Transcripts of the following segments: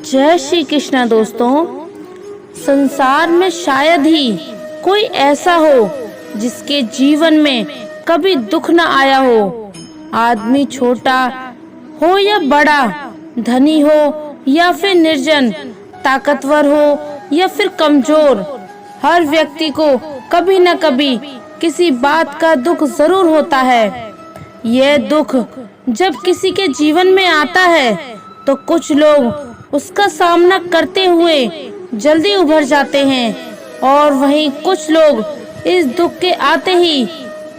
जय श्री कृष्णा दोस्तों। संसार में शायद ही कोई ऐसा हो जिसके जीवन में कभी दुख न आया हो। आदमी छोटा हो या बड़ा, धनी हो या फिर निर्जन, ताकतवर हो या फिर कमजोर, हर व्यक्ति को कभी न कभी किसी बात का दुख जरूर होता है। यह दुख जब किसी के जीवन में आता है तो कुछ लोग उसका सामना करते हुए जल्दी उभर जाते हैं और वहीं कुछ लोग इस दुख के आते ही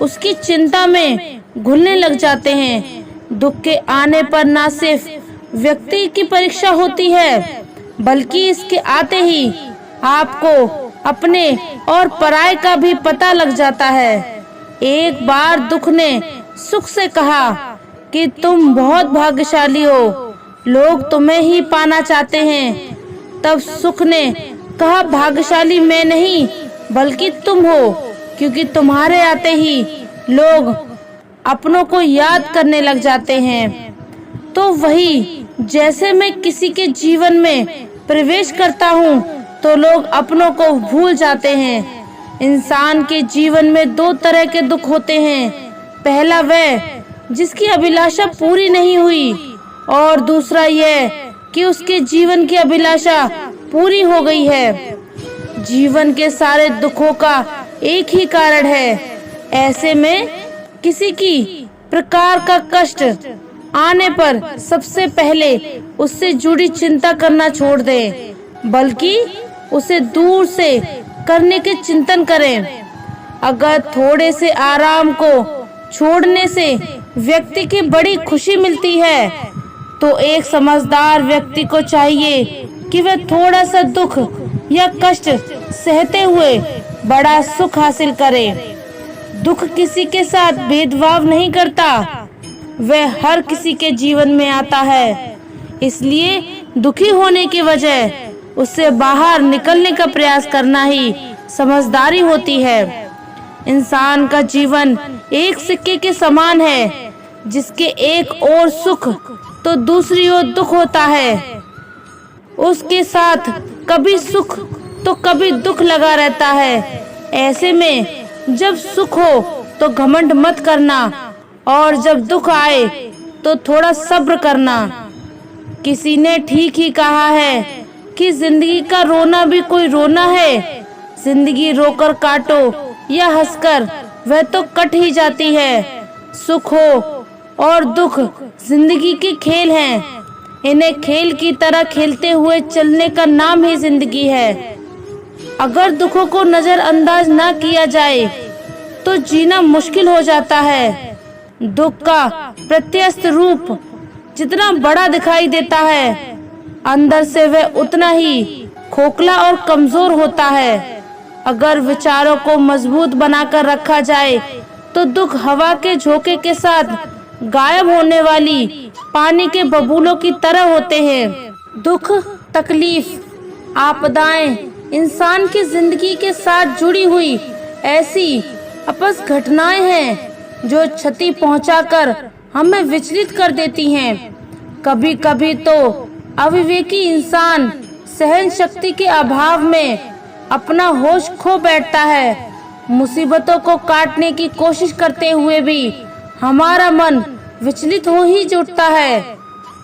उसकी चिंता में घुलने लग जाते हैं। दुख के आने पर न सिर्फ व्यक्ति की परीक्षा होती है बल्कि इसके आते ही आपको अपने और पराये का भी पता लग जाता है। एक बार दुख ने सुख से कहा कि तुम बहुत भाग्यशाली हो, लोग तुम्हें ही पाना चाहते हैं। तब सुख ने कहा भाग्यशाली मैं नहीं बल्कि तुम हो, क्योंकि तुम्हारे आते ही लोग अपनों को याद करने लग जाते हैं। तो वही जैसे मैं किसी के जीवन में प्रवेश करता हूँ तो लोग अपनों को भूल जाते हैं। इंसान के जीवन में दो तरह के दुख होते हैं। पहला वह जिसकी अभिलाषा पूरी नहीं हुई और दूसरा यह कि उसके जीवन की अभिलाषा पूरी हो गई है। जीवन के सारे दुखों का एक ही कारण है। ऐसे में किसी की प्रकार का कष्ट आने पर सबसे पहले उससे जुड़ी चिंता करना छोड़ दें, बल्कि उसे दूर से करने के चिंतन करें। अगर थोड़े से आराम को छोड़ने से व्यक्ति की बड़ी खुशी मिलती है तो एक समझदार व्यक्ति को चाहिए कि वह थोड़ा सा दुख या कष्ट सहते हुए बड़ा सुख हासिल करे। दुख किसी के साथ भेदभाव नहीं करता, वह हर किसी के जीवन में आता है। इसलिए दुखी होने की वजह उससे बाहर निकलने का प्रयास करना ही समझदारी होती है। इंसान का जीवन एक सिक्के के समान है, जिसके एक ओर सुख तो दूसरी ओर दुख होता है। उसके साथ कभी सुख तो कभी दुख लगा रहता है। ऐसे में जब सुख हो तो घमंड मत करना और जब दुख आए तो थोड़ा सब्र करना। किसी ने ठीक ही कहा है कि जिंदगी का रोना भी कोई रोना है। जिंदगी रोकर काटो या हंसकर, वह तो कट ही जाती है। सुख हो और दुख जिंदगी के खेल हैं। इन्हें खेल की तरह खेलते हुए चलने का नाम ही जिंदगी है। अगर दुखों को नजरअंदाज ना किया जाए तो जीना मुश्किल हो जाता है। दुख का प्रत्यक्ष रूप जितना बड़ा दिखाई देता है, अंदर से वह उतना ही खोखला और कमजोर होता है। अगर विचारों को मजबूत बनाकर रखा जाए तो दुख हवा के झोंके के साथ गायब होने वाली पानी के बबूलों की तरह होते हैं। दुख, तकलीफ, आपदाएं इंसान की जिंदगी के साथ जुड़ी हुई ऐसी आपस घटनाएं हैं जो क्षति पहुंचाकर हमें विचलित कर देती हैं। कभी कभी तो अविवेकी इंसान सहन शक्ति के अभाव में अपना होश खो बैठता है। मुसीबतों को काटने की कोशिश करते हुए भी हमारा मन विचलित हो ही जुटता है।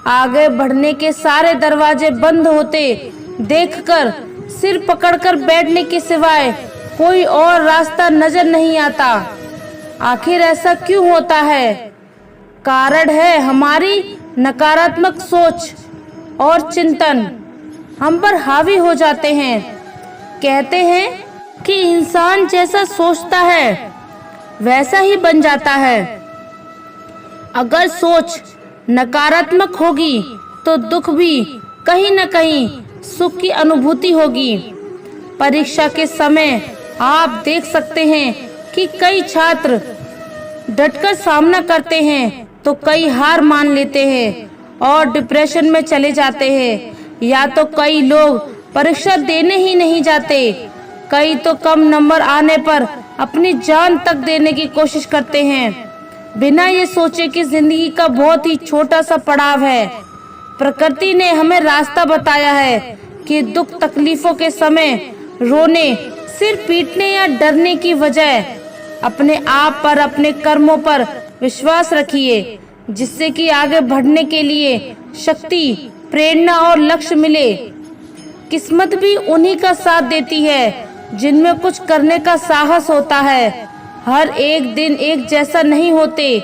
आगे बढ़ने के सारे दरवाजे बंद होते देखकर सिर पकड़कर बैठने के सिवाय कोई और रास्ता नजर नहीं आता। आखिर ऐसा क्यों होता है? कारण है हमारी नकारात्मक सोच और चिंतन हम पर हावी हो जाते हैं। कहते हैं कि इंसान जैसा सोचता है वैसा ही बन जाता है। अगर सोच नकारात्मक होगी तो दुख भी कहीं न कहीं सुख की अनुभूति होगी। परीक्षा के समय आप देख सकते हैं कि कई छात्र डटकर सामना करते हैं तो कई हार मान लेते हैं और डिप्रेशन में चले जाते हैं। या तो कई लोग परीक्षा देने ही नहीं जाते, कई तो कम नंबर आने पर अपनी जान तक देने की कोशिश करते हैं, बिना ये सोचे कि जिंदगी का बहुत ही छोटा सा पड़ाव है। प्रकृति ने हमें रास्ता बताया है कि दुख तकलीफों के समय रोने, सिर पीटने या डरने की बजाय अपने आप पर, अपने कर्मों पर विश्वास रखिए, जिससे कि आगे बढ़ने के लिए शक्ति, प्रेरणा और लक्ष्य मिले। किस्मत भी उन्हीं का साथ देती है जिनमें कुछ करने का साहस होता है। हर एक दिन एक जैसा नहीं होते।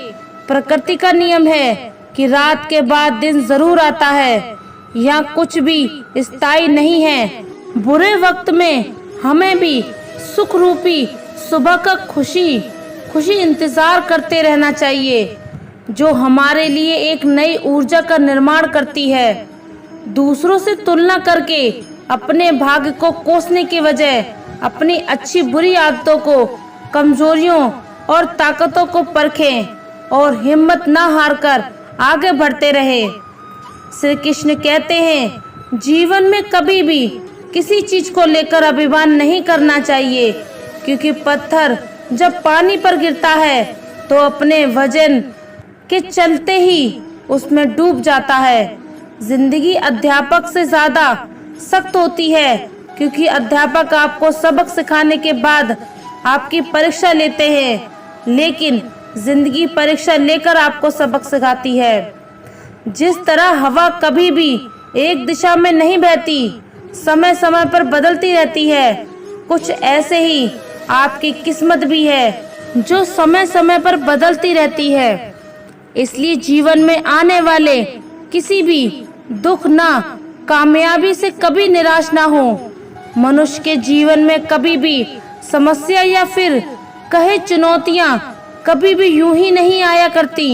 प्रकृति का नियम है कि रात के बाद दिन जरूर आता है। यहाँ कुछ भी स्थायी नहीं है। बुरे वक्त में हमें भी सुख रूपी सुबह का खुशी इंतजार करते रहना चाहिए, जो हमारे लिए एक नई ऊर्जा का निर्माण करती है। दूसरों से तुलना करके अपने भाग्य को कोसने के बजाय अपनी अच्छी बुरी आदतों को, कमजोरियों और ताकतों को परखें और हिम्मत न हारकर आगे बढ़ते रहे। श्री कृष्ण कहते हैं, जीवन में कभी भी किसी चीज को लेकर अभिमान नहीं करना चाहिए, क्योंकि पत्थर जब पानी पर गिरता है तो अपने वजन के चलते ही उसमें डूब जाता है। जिंदगी अध्यापक से ज्यादा सख्त होती है, क्योंकि अध्यापक आपको सबक सिखाने के बाद आपकी परीक्षा लेते हैं, लेकिन जिंदगी परीक्षा लेकर आपको सबक सिखाती है। जिस तरह हवा कभी भी एक दिशा में नहीं बहती, समय समय पर बदलती रहती है, कुछ ऐसे ही आपकी किस्मत भी है, जो समय समय पर बदलती रहती है। इसलिए जीवन में आने वाले किसी भी दुख ना कामयाबी से कभी निराश ना हो। मनुष्य के जीवन में कभी भी समस्या या फिर कहे चुनौतियां कभी भी यूं ही नहीं आया करती।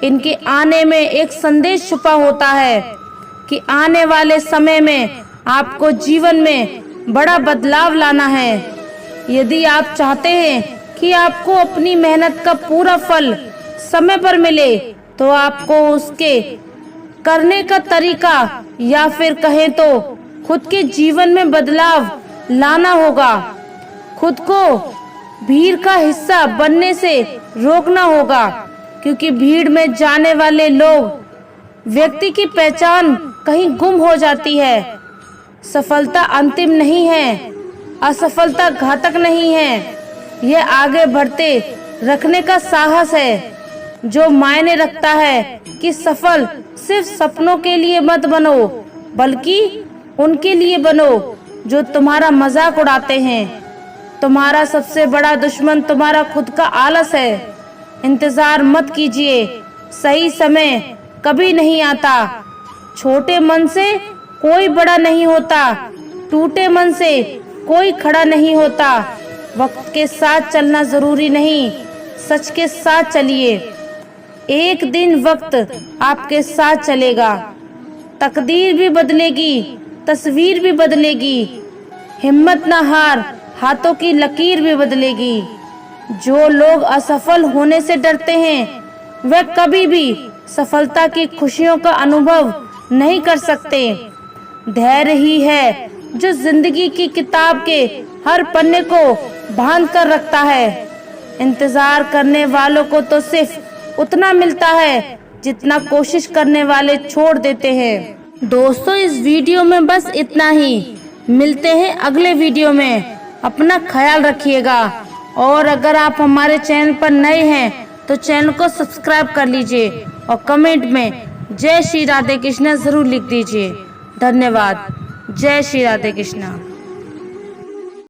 इनके आने में एक संदेश छुपा होता है कि आने वाले समय में आपको जीवन में बड़ा बदलाव लाना है। यदि आप चाहते हैं कि आपको अपनी मेहनत का पूरा फल समय पर मिले, तो आपको उसके करने का तरीका या फिर कहें तो खुद के जीवन में बदलाव लाना होगा। खुद को भीड़ का हिस्सा बनने से रोकना होगा, क्योंकि भीड़ में जाने वाले लोग व्यक्ति की पहचान कहीं गुम हो जाती है। सफलता अंतिम नहीं है, असफलता घातक नहीं है। यह आगे बढ़ते रखने का साहस है, जो मायने रखता है कि सफल सिर्फ सपनों के लिए मत बनो, बल्कि उनके लिए बनो जो तुम्हारा मजाक उड़ाते हैं। तुम्हारा सबसे बड़ा दुश्मन तुम्हारा खुद का आलस है। इंतजार मत कीजिए, सही समय कभी नहीं आता। छोटे मन से कोई बड़ा नहीं होता, टूटे मन से कोई खड़ा नहीं होता। वक्त के साथ चलना जरूरी नहीं, सच के साथ चलिए। एक दिन वक्त आपके साथ चलेगा, तकदीर भी बदलेगी, तस्वीर भी बदलेगी। हिम्मत न हार, हाथों की लकीर भी बदलेगी। जो लोग असफल होने से डरते हैं, वे कभी भी सफलता की खुशियों का अनुभव नहीं कर सकते। धैर्य ही है जो जिंदगी की किताब के हर पन्ने को बांध कर रखता है। इंतजार करने वालों को तो सिर्फ उतना मिलता है जितना कोशिश करने वाले छोड़ देते हैं। दोस्तों, इस वीडियो में बस इतना ही। मिलते हैं अगले वीडियो में। अपना ख्याल रखिएगा, और अगर आप हमारे चैनल पर नए हैं तो चैनल को सब्सक्राइब कर लीजिए और कमेंट में जय श्री राधे कृष्णा जरूर लिख दीजिए। धन्यवाद। जय श्री राधे कृष्णा।